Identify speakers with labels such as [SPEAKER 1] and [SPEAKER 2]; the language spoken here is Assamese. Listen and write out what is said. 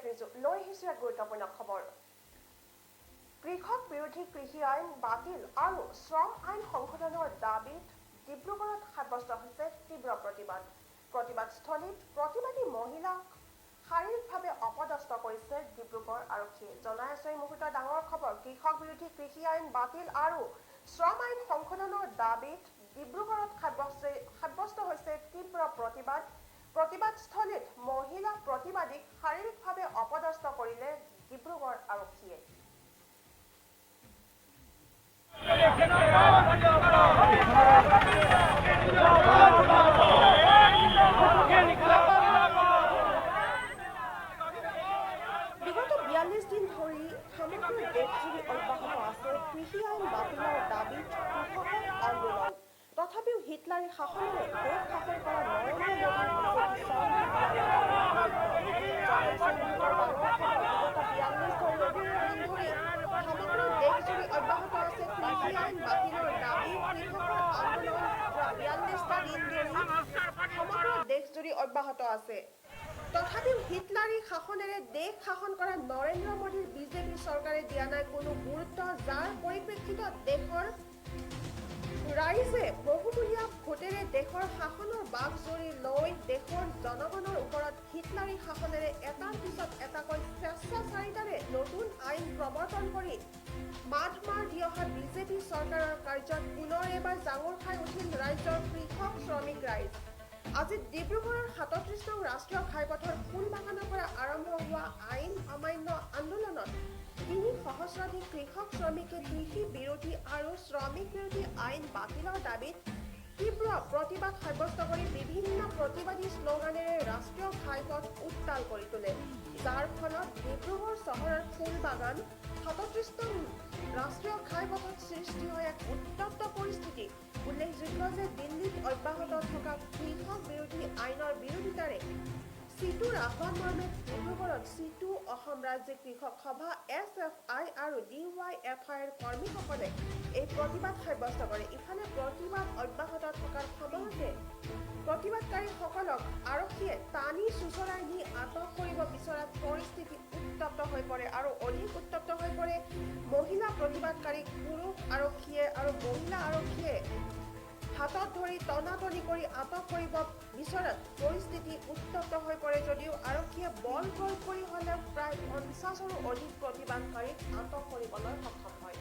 [SPEAKER 1] লৈ আহিছোঁ এক গুৰুত্বপূৰ্ণ খবৰ। কৃষক বিৰোধী কৃষি আইন বাতিল আৰু শ্ৰম আইন সংশোধনৰ দাবীত ডিব্ৰুগড়ত সাব্যস্ত হৈছে তীব্ৰ প্ৰতিবাদ। প্ৰতিবাদস্থলীত প্ৰতিবাদী মহিলাক শাৰীৰিকভাৱে অপদস্থ কৰিছে ডিব্ৰুগড় আৰক্ষীয়ে। জনাই আছো এই মুহূৰ্তৰ ডাঙৰ খবৰ। কৃষক বিৰোধী কৃষি আইন বাতিল আৰু শ্ৰম আইন সংশোধনৰ দাবীত ডিব্ৰুগড়ত সাব্যস্ত হৈছে তীব্ৰ প্ৰতিবাদ। প্ৰতিবাদস্থলীত মহিলা প্ৰতিবাদীক শাৰীৰিকভাৱে অপদস্থ কৰিলে ডিব্ৰুগড় আৰক্ষীয়ে। বিগত ৪২ দিন ধৰি সমগ্ৰ দেশজুৰি অব্যাহত আছে কৃষি আইন বাতিলৰ দাবীত কৃষকৰ আন্দোলন। তথাপিও হিটলাৰী শাসনেৰে দেশ শাসন কৰা নৰেন্দ্ৰ মোদীৰ সমগ্ৰ দেশজুৰি অব্যাহত আছে কৃষি আইন বাতিলৰ দাবী কৃষকৰ আন্দোলন। ৪২টা দিন ধৰি সমগ্ৰ দেশজুৰি অব্যাহত আছে। তথাপিও হিটলাৰী শাসনেৰে দেশ শাসন কৰা নৰেন্দ্ৰ মোদীৰ বিজেপি চৰকাৰে দিয়া নাই কোনো গুৰুত্ব, যাৰ পৰিপ্ৰেক্ষিতত দেশৰ ৰাইজে বহুমূলীয়া ভোটেৰে দেশৰ শাসনৰ বাঘজৰী লৈ দেশৰ জনগণৰ ওপৰত হিটলাৰী শাসনেৰে এটাৰ পিছত এটাকৈ স্বেচ্ছাচাৰিতাৰে নতুন আইন প্ৰৱৰ্তন কৰি মাত মাৰ দি অহা বিজেপি চৰকাৰৰ কাৰ্যত পুনৰ এবাৰ জাঙুৰ খাই উঠিল ৰাজ্যৰ কৃষক শ্ৰমিক ৰাইজ। আজি ডিব্ৰুগড়ৰ ৩৭ নং ৰাষ্ট্ৰীয় ঘাইপথৰ ফুলবাগানৰ পৰা আৰম্ভ হোৱা আইন অমান্য আন্দোলনত ৩ সহস্ৰাধিক কৃষক শ্ৰমিকে কৃষি বিৰোধী আৰু শ্ৰমিক বিৰোধী আইন বাতিলৰ দাবীত তীব্ৰ প্ৰতিবাদ সাব্যস্ত কৰি বিভিন্ন প্ৰতিবাদী শ্লোগানেৰে ৰাষ্ট্ৰীয় ঘাইপথ উত্তাল কৰি তোলে, যাৰ ফলত ডিব্ৰুগড় চহৰৰ ফুলবাগান ৩৭ নং ৰাষ্ট্ৰীয় ঘাইপথত সৃষ্টি হয় এক উত্তপ্ত পৰিস্থিতি। উল্লেখযোগ্য যে দিল্লীত অব্যাহত থকা কৃষক বিৰোধী আইনৰ বিৰোধিতাৰে চিটুৰ আহ্বান মৰ্মে ডিব্ৰুগড়ত চিটু অসম ৰাজ্যিক কৃষক সভা SFI আৰু DYFI ৰ কৰ্মীসকলে এই প্ৰতিবাদ সাব্যস্ত কৰে। ইফালে প্ৰতিবাদ অব্যাহত থকাৰ সময়তে প্ৰতিবাদকাৰীসকলক আৰক্ষীয়ে টানি চুচৰাই নি আটক কৰিব বিচৰাত পৰিস্থিতি উত্তপ্ত হৈ পৰে আৰু অধিক উত্তপ্ত হৈ পৰে মহিলা প্ৰতিবাদকাৰীক পুৰুষ আৰক্ষীয়ে আৰু মহিলা আৰক্ষীয়ে হাতত ধৰি টনাটনি কৰি আটক কৰিব বিচৰাত পৰিস্থিতি উত্তপ্ত হৈ পৰে যদিও আৰক্ষীয়ে বল প্ৰয়োগ কৰি হ'লেও প্ৰায় ৫০ৰো অধিক প্ৰতিবাদকাৰীক আটক কৰিবলৈ সক্ষম হয়।